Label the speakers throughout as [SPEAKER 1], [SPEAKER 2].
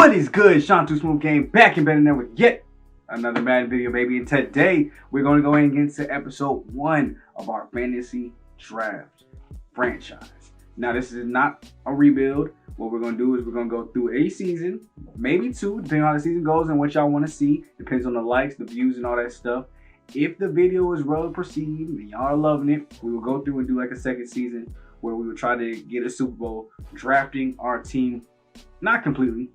[SPEAKER 1] What is good? SmooveGotGame back and better than ever with yet another Madden video, baby. And today we're going to go ahead and get into episode 1 of our fantasy draft franchise. Now, this is not a rebuild. What we're going to do is we're going to go through a season, maybe 2, depending on how the season goes and what y'all want to see. Depends on the likes, the views, and all that stuff. If the video is well perceived and y'all are loving it, we will go through and do like a second season where we will try to get a Super Bowl, drafting our team. Not completely.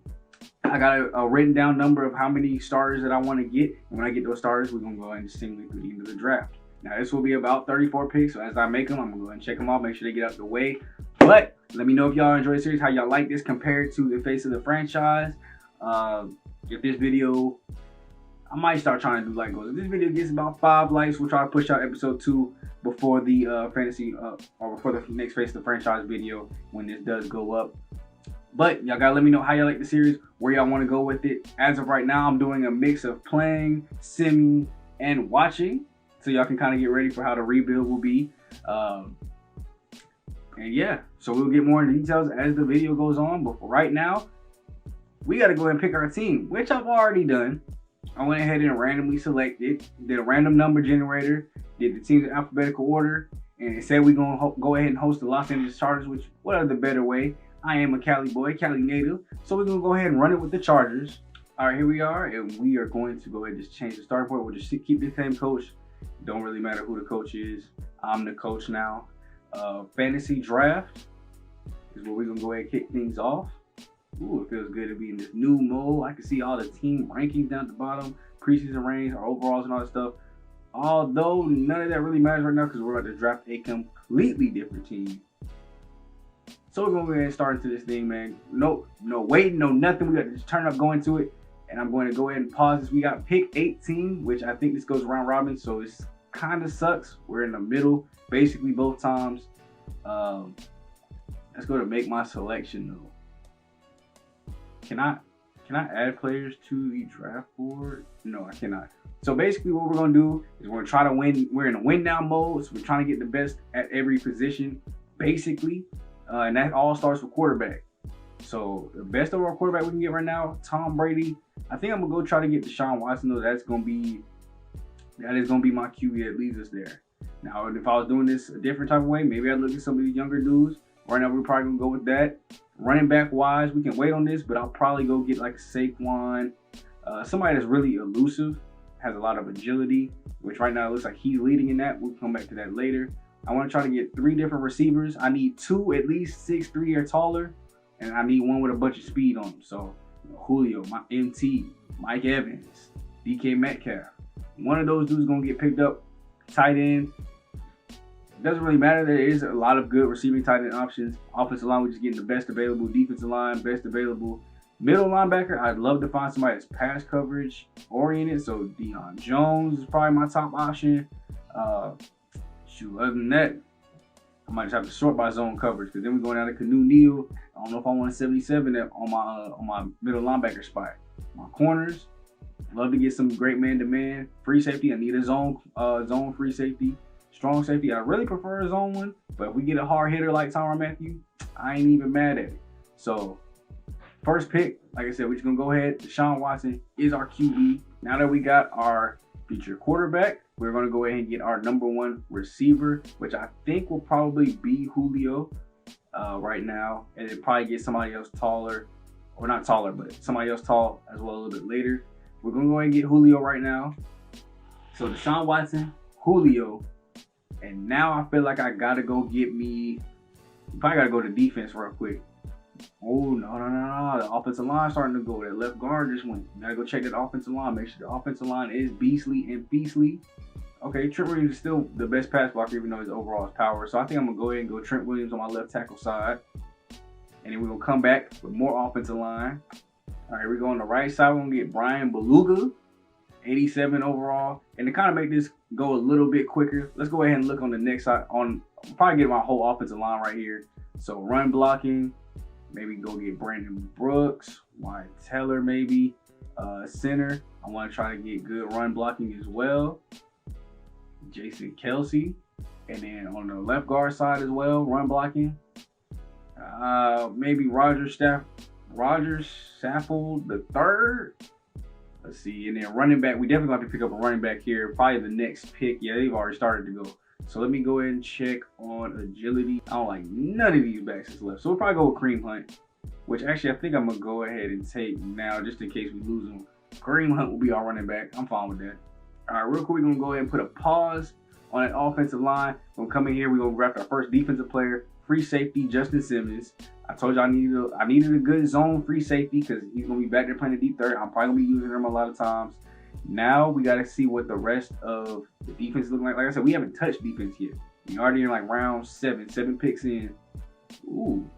[SPEAKER 1] I got a written down number of how many starters that I want to get. And when I get those starters, we're going to go ahead and stimulate through the end of the draft. Now, this will be about 34 picks. So as I make them, I'm going to go ahead and check them out, make sure they get out the way. But let me know if y'all enjoy the series, how y'all like this compared to the face of the franchise. If this video, I might start trying to do like goals. If this video gets about 5 likes, we'll try to push out episode 2 before the fantasy or before the next face of the franchise video when this does go up. But y'all gotta let me know how y'all like the series, where y'all want to go with it. As of right now, I'm doing a mix of playing, simming, and watching, so y'all can kind of get ready for how the rebuild will be. And yeah, so we'll get more into details as the video goes on. But for right now, we gotta go ahead and pick our team, which I've already done. I went ahead and randomly selected, did a random number generator, did the teams in alphabetical order, and it said we're gonna go ahead and host the Los Angeles Chargers, which what are the better way? I am a Cali boy, Cali native, so we're gonna go ahead and run it with the Chargers. All right, here we are, and we are going to go ahead and just change the starting point. We'll just keep the same coach. Don't really matter who the coach is. I'm the coach now. Fantasy draft is where we're gonna go ahead and kick things off. Ooh, it feels good to be in this new mode. I can see all the team rankings down at the bottom, preseason ranks, our overalls and all that stuff. Although none of that really matters right now because we're about to draft a completely different team. So we're going to go ahead and start into this thing, man. No waiting, no nothing. We got to just turn up, go into it. And I'm going to go ahead and pause this. We got pick 18, which I think this goes round robin. So it's kind of sucks. We're in the middle, basically both times. Let's go to make my selection, though. Can I add players to the draft board? No, I cannot. So basically what we're going to do is we're going to try to win. We're in a win now mode. So we're trying to get the best at every position, basically. And that all starts with quarterback. So the best overall quarterback we can get right now, Tom Brady. I think I'm gonna go try to get Deshaun Watson, though. That is gonna be my QB that leads us there. Now, if I was doing this a different type of way, maybe I'd look at some of these younger dudes. Right now, we're probably gonna go with that. Running back wise, we can wait on this, but I'll probably go get like Saquon, somebody that's really elusive, has a lot of agility, which right now it looks like he's leading in that. We'll come back to that later. I want to try to get 3 different receivers. I need 2 at least 6'3" or taller, and I need 1 with a bunch of speed on them. So Julio, my MT, Mike Evans, DK Metcalf. One of those dudes gonna get picked up. Tight end. It doesn't really matter. There is a lot of good receiving tight end options. Offensive line, we're just getting the best available. Defensive line, best available. Middle linebacker, I'd love to find somebody that's pass coverage oriented. So Deion Jones is probably my top option. Other than that, I might just have to sort by zone coverage because then we're going down to Canoe Neal. I don't know if I want a 77 on my middle linebacker spot. My corners, love to get some great man-to-man. Free safety, I need a zone free safety. Strong safety, I really prefer a zone one, but if we get a hard hitter like Tyrann Mathieu, I ain't even mad at it. So first pick, like I said, we're just gonna go ahead. Deshaun Watson is our QB. Now that we got our future quarterback, we're going to go ahead and get our number 1 receiver, which I think will probably be Julio right now. And then probably get somebody else taller, or not taller, but somebody else tall as well a little bit later. We're going to go ahead and get Julio right now. So Deshaun Watson, Julio. And now I feel like I got to go get me, probably got to go to defense real quick. Oh, no. The offensive line starting to go. That left guard just went. Gotta go check that offensive line. Make sure the offensive line is beastly and feastly. Okay, Trent Williams is still the best pass blocker, even though his overall is power. So I think I'm going to go ahead and go Trent Williams on my left tackle side. And then we're going to come back with more offensive line. All right, we're going on the right side. We're going to get Brian Beluga, 87 overall. And to kind of make this go a little bit quicker, let's go ahead and look on the next side. I'll probably get my whole offensive line right here. So run blocking. Maybe go get Brandon Brooks, Wyatt Teller maybe. Center, I want to try to get good run blocking as well. Jason Kelsey. And then on the left guard side as well, run blocking. Maybe Roger Rogers Saffold the third. Let's see, and then running back, we definitely have to pick up a running back here. Probably the next pick. Yeah, they've already started to go. So let me go ahead and check on agility. I don't like none of these backs that's left. So we'll probably go with Kareem Hunt, which actually I think I'm going to go ahead and take now just in case we lose him. Kareem Hunt will be our running back. I'm fine with that. All right, real quick, we're going to go ahead and put a pause on that offensive line. We're going to come in here. We're going to draft our first defensive player, free safety, Justin Simmons. I told you I needed a good zone free safety because he's going to be back there playing the deep third. I'm probably going to be using him a lot of times. Now we got to see what the rest of the defense is looking like. Like I said, we haven't touched defense yet. We already in like round 7 picks in. Ooh.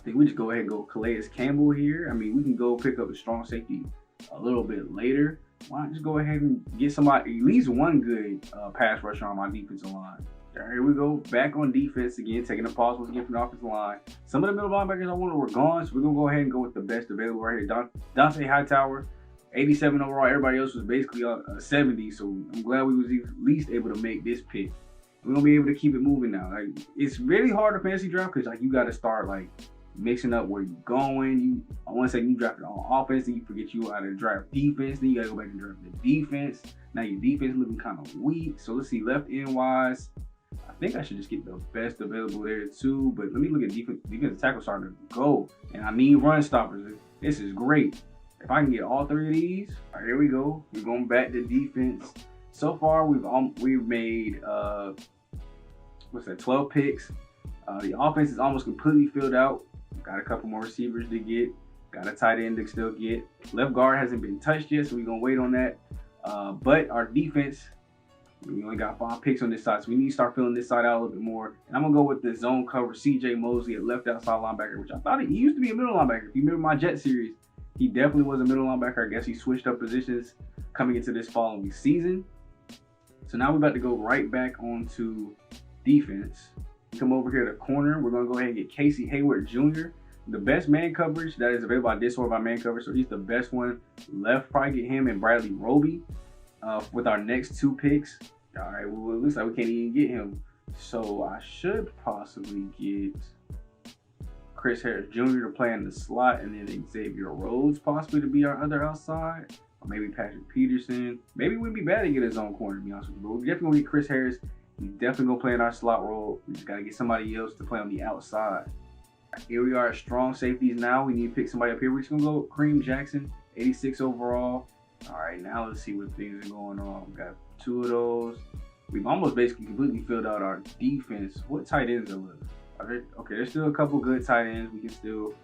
[SPEAKER 1] I think we just go ahead and go Calais Campbell here. I mean, we can go pick up a strong safety a little bit later. Why not just go ahead and get somebody, at least one good pass rusher on my defensive line. All right, here we go. Back on defense again, taking a pause once again from the offensive line. Some of the middle linebackers I wanted were gone, so we're going to go ahead and go with the best available right here. Dante Hightower, 87 overall. Everybody else was basically 70, so I'm glad we was at least able to make this pick. We're going to be able to keep it moving now. Like, it's really hard to fantasy draft because like you got to start like mixing up where you're going. I want to say you drafted on offense, then you forget you how to draft defense, then you got to go back and draft the defense. Now your defense looking kind of weak. So let's see, left end wise, I think I should just get the best available there too. But let me look at defensive tackle starting to go. And I need run stoppers. This is great. If I can get all 3 of these, all right, here we go. We're going back to defense. So far, we've made 12 picks. The offense is almost completely filled out. Got a couple more receivers to get. Got a tight end to still get. Left guard hasn't been touched yet, so we're going to wait on that. But our defense, we only got 5 picks on this side, so we need to start filling this side out a little bit more. And I'm going to go with the zone cover, CJ Mosley at left outside linebacker, which I thought he used to be a middle linebacker. If you remember my Jet series, he definitely was a middle linebacker. I guess he switched up positions coming into this following season. So now we're about to go right back onto defense. Come over here to corner. We're going to go ahead and get Casey Hayward Jr. The best man coverage that is available. I did sort by man coverage, so he's the best one left. Probably get him and Bradley Roby with our next 2 picks. All right, well, it looks like we can't even get him. So I should possibly get Chris Harris Jr. to play in the slot, and then Xavier Rhodes possibly to be our other outside. Or maybe Patrick Peterson. Maybe we'd be bad to get his own corner, to be honest with you. But we're definitely going to get Chris Harris. He's definitely going to play in our slot role. We just got to get somebody else to play on the outside. Here we are at strong safeties now. We need to pick somebody up here. We're just going to go Kareem Jackson, 86 overall. All right, now let's see what things are going on. We got 2 of those. We've almost basically completely filled out our defense. What tight ends are left? Okay, there's still a couple good tight ends. We can still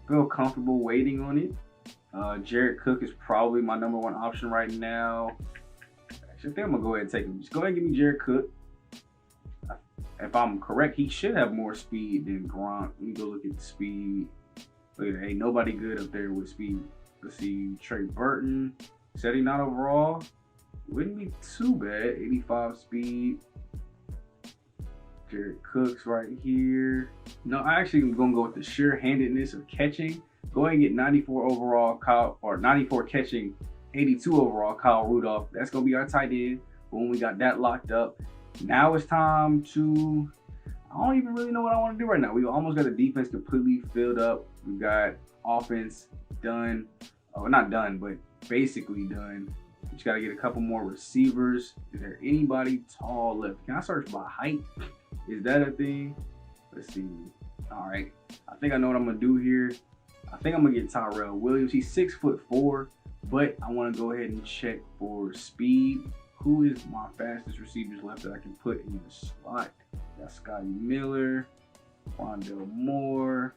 [SPEAKER 1] feel comfortable waiting on it. Jared Cook is probably my #1 option right now. Actually, I think I'm going to go ahead and take him. Just go ahead and give me Jared Cook. If I'm correct, he should have more speed than Gronk. Let me go look at the speed. Look at that. Ain't nobody good up there with speed. Let's see. Trey Burton. 79 overall. Wouldn't be too bad. 85 speed. Jared Cook's right here. No, I actually am going to go with the sure-handedness of catching. Go ahead and get 94 overall, 94 catching, 82 overall, Kyle Rudolph. That's going to be our tight end. Boom, we got that locked up. Now it's time to, I don't even really know what I want to do right now. We almost got the defense completely filled up. We've got offense done. Oh, not done, but basically done. We just got to get a couple more receivers. Is there anybody tall left? Can I search by height? Is that a thing? Let's see. All right. I think I know what I'm going to do here. I think I'm going to get Tyrell Williams. He's 6'4", but I want to go ahead and check for speed. Who is my fastest receivers left that I can put in the slot? Got Scotty Miller, Rondell Moore.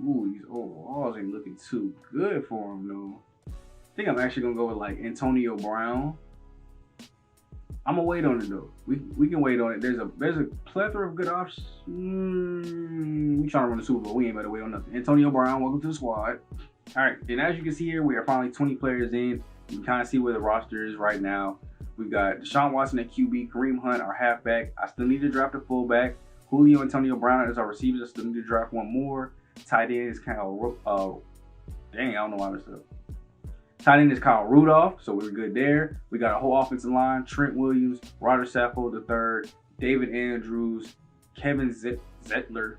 [SPEAKER 1] Ooh, these overalls ain't looking too good for him, though. I think I'm actually going to go with, like, Antonio Brown. I'm going to wait on it, though. We can wait on it. There's a plethora of good options. We trying to run the Super Bowl. We ain't better wait on nothing. Antonio Brown, welcome to the squad. All right, and as you can see here, we are finally 20 players in. You can kind of see where the roster is right now. We've got Deshaun Watson at QB, Kareem Hunt, our halfback. I still need to draft a fullback. Julio Antonio Brown as our receivers. I still need to draft one more. Tight end is Kyle. Dang, I don't know why this up. Tight end is Kyle Rudolph, so we're good there. We got a whole offensive line: Trent Williams, Roger Saffold III, David Andrews, Kevin Zettler,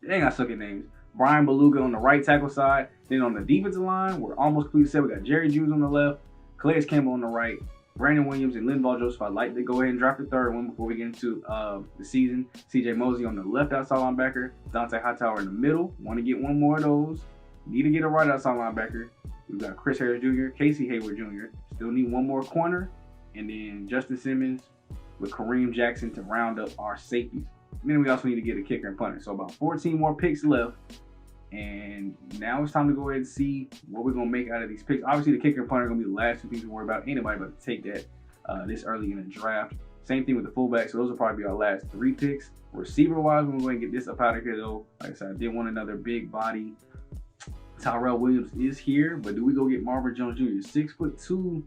[SPEAKER 1] They ain't got suck at names. Brian Beluga on the right tackle side. Then on the defensive line, we're almost completely set. We got Jerry Jules on the left, Calais Campbell on the right, Brandon Williams and Linval Joseph. I'd like to go ahead and draft the third one before we get into the season. CJ Mosley on the left outside linebacker, Dante Hightower in the middle. Want to get one more of those. Need to get a right outside linebacker. We've got Chris Harris Jr., Casey Hayward Jr. Still need one more corner. And then Justin Simmons with Kareem Jackson to round up our safeties. And then we also need to get a kicker and punter. So about 14 more picks left. And now it's time to go ahead and see what we're going to make out of these picks. Obviously, the kicker and punter are going to be the last two things to worry about. Anybody but to take that this early in the draft. Same thing with the fullback. So those will probably be our last three picks. Receiver-wise, we're going to go ahead and get this up out of here, though. Like I said, I did want another big body. Tyrell Williams is here, but do we go get Marvin Jones Jr.? 6'2",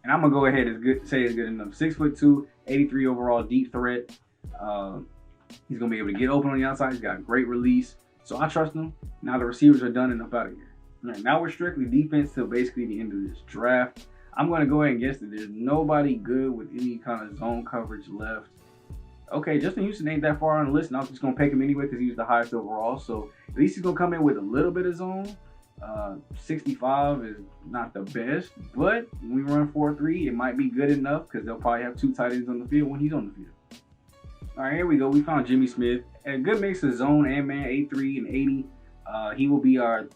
[SPEAKER 1] and I'm going to go ahead and say it's good enough. 6'2", 83 overall, deep threat. He's going to be able to get open on the outside. He's got great release. So I trust him. Now the receivers are done and up out of here. All right, now we're strictly defense till basically the end of this draft. I'm going to go ahead and guess that there's nobody good with any kind of zone coverage left. Okay, Justin Houston ain't that far on the list, and I was just going to pick him anyway because he was the highest overall. So at least he's going to come in with a little bit of zone. 65 is not the best, but when we run 4-3, it might be good enough because they'll probably have two tight ends on the field when he's on the field. All right, here we go. We found Jimmy Smith. A good mix of zone and man, 83 and 80. He will be our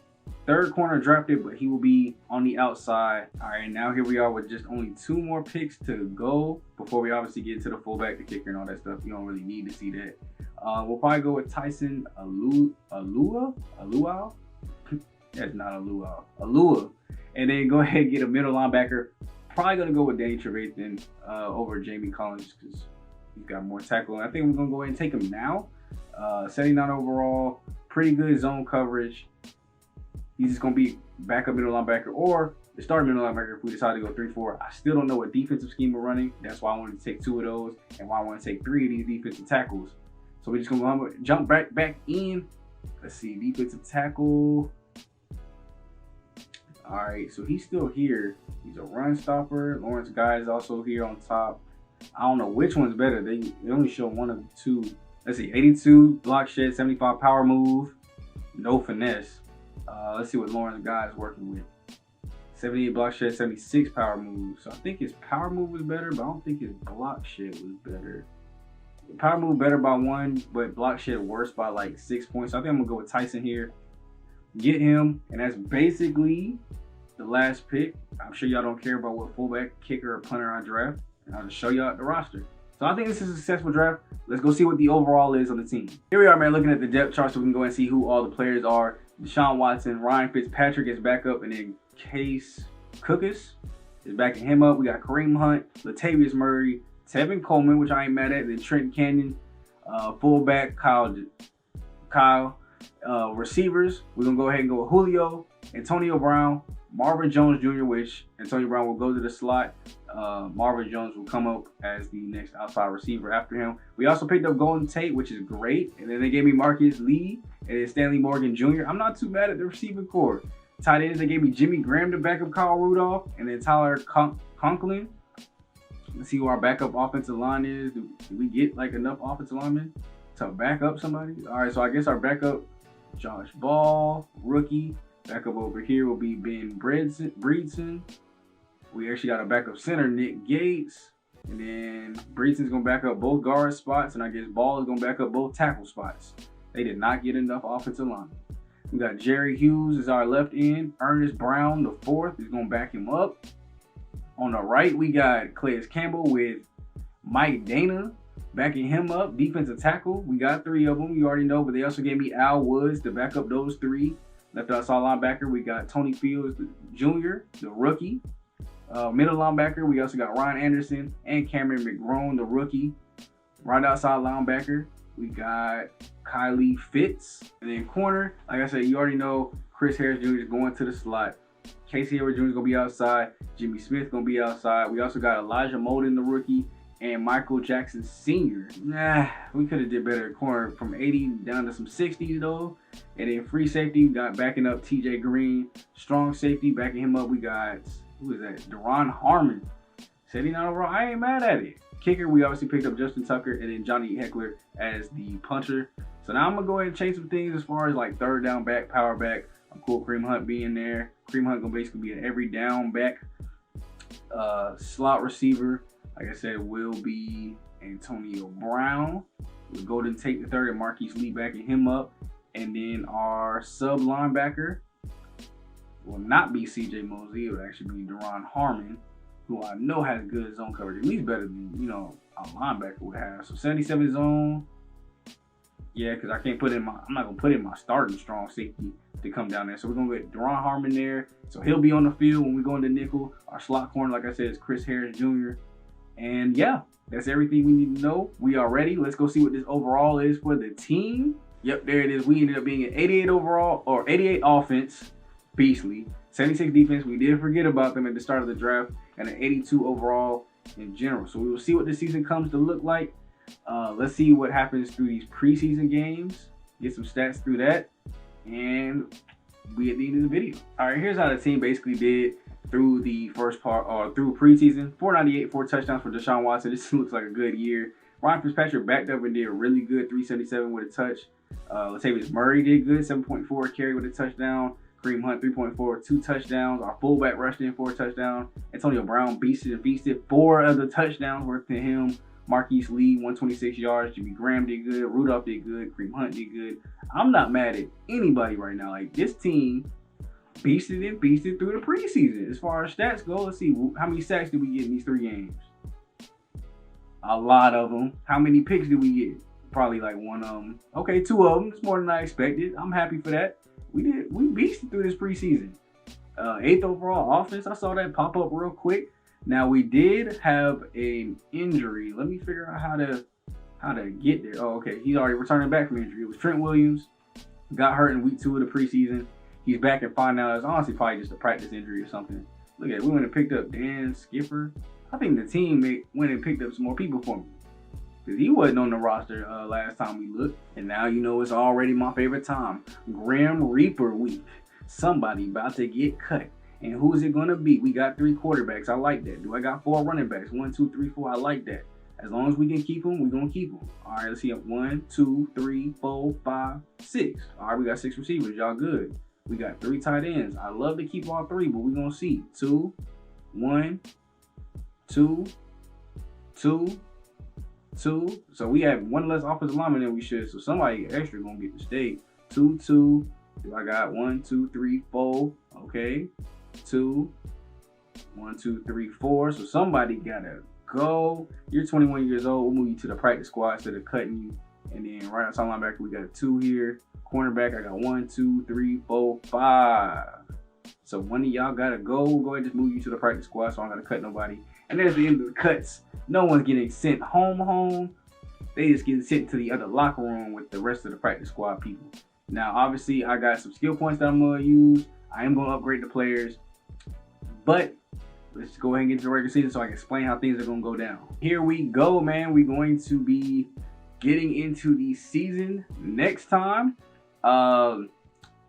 [SPEAKER 1] third corner drafted, but he will be on the outside. All right, now here we are with just only two more picks to go before we obviously get to the fullback, the kicker, and all that stuff. You don't really need to see that. We'll probably go with Tyson Alua. That's not Alua. And then go ahead and get a middle linebacker. Probably going to go with Danny Trevathan over Jamie Collins because he's got more tackle. And I think we're going to go ahead and take him now. 79 overall, pretty good zone coverage. He's just going to be backup middle linebacker or the starting middle linebacker if we decide to go 3-4. I still don't know what defensive scheme we're running. That's why I wanted to take two of those and why I want to take three of these defensive tackles. So we're just going to jump back in. Let's see, defensive tackle. All right, so he's still here. He's a run stopper. Lawrence Guy is also here on top. I don't know which one's better. They only show one of the two. Let's see, 82 block shed, 75 power move, no finesse. Let's see what Lawrence Guy is working with. 78 block shed, 76 power move. So I think his power move was better, but I don't think his block shed was better. Power move better by 1, but block shed worse by like 6 points. So I think I'm gonna go with Tyson here. Get him, and that's basically the last pick. I'm sure y'all don't care about what fullback, kicker, or punter I draft, and I'll just show y'all the roster. So I think this is a successful draft. Let's go see what the overall is on the team. Here we are, man, looking at the depth chart so we can go and see who all the players are. Deshaun Watson, Ryan Fitzpatrick is back up, and then Case Cookus is backing him up. We got Kareem Hunt, Latavius Murray, Tevin Coleman, which I ain't mad at, then Trent Canyon, fullback, Kyle. Receivers, we're going to go ahead and go with Julio, Antonio Brown, Marvin Jones Jr., which Antonio Brown will go to the slot. Marvin Jones will come up as the next outside receiver after him. We also picked up Golden Tate, which is great. And then they gave me Marcus Lee and then Stanley Morgan Jr. I'm not too bad at the receiving core. Tight ends, they gave me Jimmy Graham to back up Kyle Rudolph and then Tyler Conklin. Let's see who our backup offensive line is. Do we get like enough offensive linemen to back up somebody? All right, so I guess our backup, Josh Ball, rookie. Backup over here will be Ben Breedson. We actually got a backup center, Nick Gates. And then Breedson's going to back up both guard spots. And I guess Ball is going to back up both tackle spots. They did not get enough offensive line. We got Jerry Hughes as our left end. Ernest Brown, the fourth, is going to back him up. On the right, we got Calais Campbell with Mike Dana backing him up. Defensive tackle, we got three of them. You already know, but they also gave me Al Woods to back up those three. Left outside linebacker, we got Tony Fields Jr., the rookie. Middle linebacker, we also got Ryan Anderson and Cameron McGrone, the rookie. Right outside linebacker, we got Kylie Fitz. And then corner, like I said, you already know Chris Harris Jr. is going to the slot. Casey Hayward Jr. is going to be outside. Jimmy Smith going to be outside. We also got Elijah Molden, the rookie, and Michael Jackson Sr. We could have did better at corner from 80 down to some 60s though. And then free safety, got backing up TJ Green. Strong safety, backing him up, we got, who is that? Deron Harmon. 79 overall, I ain't mad at it. Kicker, we obviously picked up Justin Tucker and then Johnny Heckler as the punter. So now I'm going to go ahead and change some things as far as like third down back, power back. I'm cool Kareem Hunt being there. Kareem Hunt going to basically be an every down back. Slot receiver, like I said, will be Antonio Brown. We'll go to take the third and Marquise Lee backing him up. And then our sub linebacker will not be CJ Mosley. It will actually be Deron Harmon, who I know has good zone coverage. At least better than, you know, a linebacker would have. So 77 zone. Yeah, because I can't put in I'm not going to put in my starting strong safety to come down there. So we're going to get Deron Harmon there. So he'll be on the field when we go into nickel. Our slot corner, like I said, is Chris Harris Jr. And yeah, that's everything we need to know. We are ready. Let's go see what this overall is for the team. Yep, there it is. We ended up being an 88 overall, or 88 offense. Beastly. 76 defense. We did forget about them at the start of the draft. And an 82 overall in general. So we will see what this season comes to look like. Let's see what happens through these preseason games. Get some stats through that. And we at the end of the video. All right, here's how the team basically did through the first part, or through preseason. 498, 4 touchdowns for Deshaun Watson. This looks like a good year. Ryan Fitzpatrick backed up and did really good. 377 with a touch. Latavius Murray did good. 7.4 carry with a touchdown. Kareem Hunt 3.4, 2 touchdowns. Our fullback rushed in 4 touchdowns. Antonio Brown beasted and feasted. 4 of the touchdowns were to him. Marquise Lee, 126 yards. Jimmy Graham did good. Rudolph did good. Kareem Hunt did good. I'm not mad at anybody right now. Like, this team beasted and feasted through the preseason. As far as stats go, let's see. How many sacks did we get in these 3 games? A lot of them. How many picks did we get? Probably like 1 of them. Okay, 2 of them. It's more than I expected. I'm happy for that. We beasted through this preseason. 8th overall offense. I saw that pop up real quick. Now we did have an injury. Let me figure out how to get there. Oh, okay. He's already returning back from injury. It was Trent Williams. Got hurt in week 2 of the preseason. He's back in fine now. It's honestly probably just a practice injury or something. Look at it. We went and picked up Dan Skipper. I think the team went and picked up some more people for me. Because he wasn't on the roster last time we looked. And now you know it's already my favorite time. Grim Reaper week. Somebody about to get cut. And who is it going to be? We got 3 quarterbacks. I like that. Do I got 4 running backs? 1, 2, 3, 4. I like that. As long as we can keep them, we're going to keep them. All right, let's see. 1, 2, 3, 4, 5, 6. All right, we got 6 receivers. Y'all good. We got 3 tight ends. I love to keep all 3, but we're going to see. 2, 1, 2, 2, 2. So we have 1 less offensive lineman than we should. So somebody extra going to get to stay. 2, 2. Do I got 1, 2, 3, 4? Okay. 2, 1, 2, 3, 4. So somebody gotta go. You're 21 years old. We'll move you to the practice squad instead of cutting you. And then right outside linebacker, we got a 2 here. Cornerback, I got 1, 2, 3, 4, 5. So one of y'all gotta go. We'll go ahead and just move you to the practice squad, so I'm not gonna cut nobody. And there's the end of the cuts. No one's getting sent home. They just getting sent to the other locker room with the rest of the practice squad people. Now, obviously, I got some skill points that I'm gonna use. I am gonna upgrade the players. But let's go ahead and get to the regular season so I can explain how things are going to go down. Here we go, man. We're going to be getting into the season next time.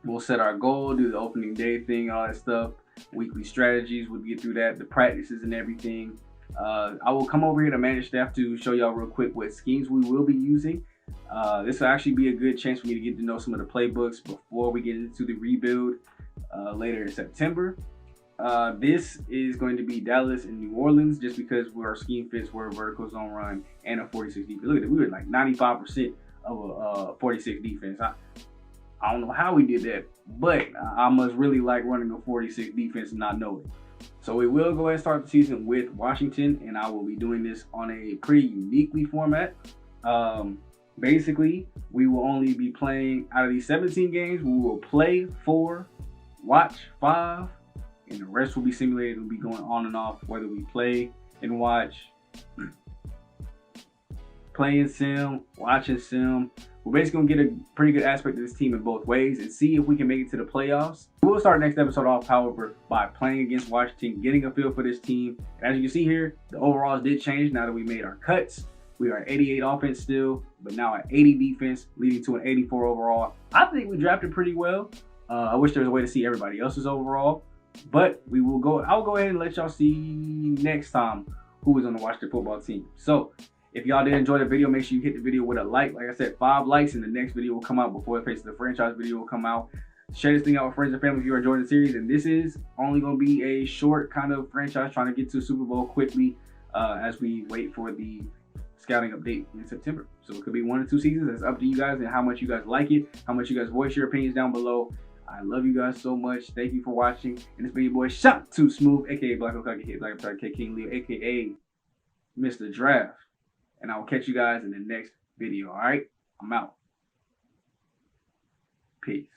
[SPEAKER 1] We'll set our goal, do the opening day thing, all that stuff. Weekly strategies, we'll get through that, the practices and everything. I will come over here to manage staff to show y'all real quick what schemes we will be using. This will actually be a good chance for me to get to know some of the playbooks before we get into the rebuild later in September. This is going to be Dallas and New Orleans, just because our scheme fits where a vertical zone run and a 46 defense. Look at it, we were like 95% of a 46 defense. I don't know how we did that, but I must really like running a 46 defense and not know it. So we will go ahead and start the season with Washington, and I will be doing this on a pretty uniquely format. Basically, we will only be playing out of these 17 games. We will play 4, watch 5. And the rest will be simulated. It'll be going on and off, whether we play and watch, play and sim, watch and sim. We're basically going to get a pretty good aspect of this team in both ways and see if we can make it to the playoffs. We'll start next episode off, however, by playing against Washington, getting a feel for this team. And as you can see here, the overalls did change now that we made our cuts. We are 88 offense still, but now at 80 defense, leading to an 84 overall. I think we drafted pretty well. I wish there was a way to see everybody else's overall. But I'll go ahead and let y'all see next time who is on the Washington football team. So If y'all did enjoy the video, make sure you hit the video with a like. Like I said, 5 likes and the next video will come out before the Face of the Franchise video will come out. Share this thing out with friends and family if you're enjoying the series. And this is only going to be a short kind of franchise trying to get to Super Bowl quickly as we wait for the scouting update in September. So it could be 1 or 2 seasons. It's up to you guys and how much you guys like it, how much you guys voice your opinions down below. I love you guys so much. Thank you for watching. And it's been your boy, Shout to Smooth, aka Black Okage, Black Okage King Leo, aka Mr. Draft. And I will catch you guys in the next video. All right, I'm out. Peace.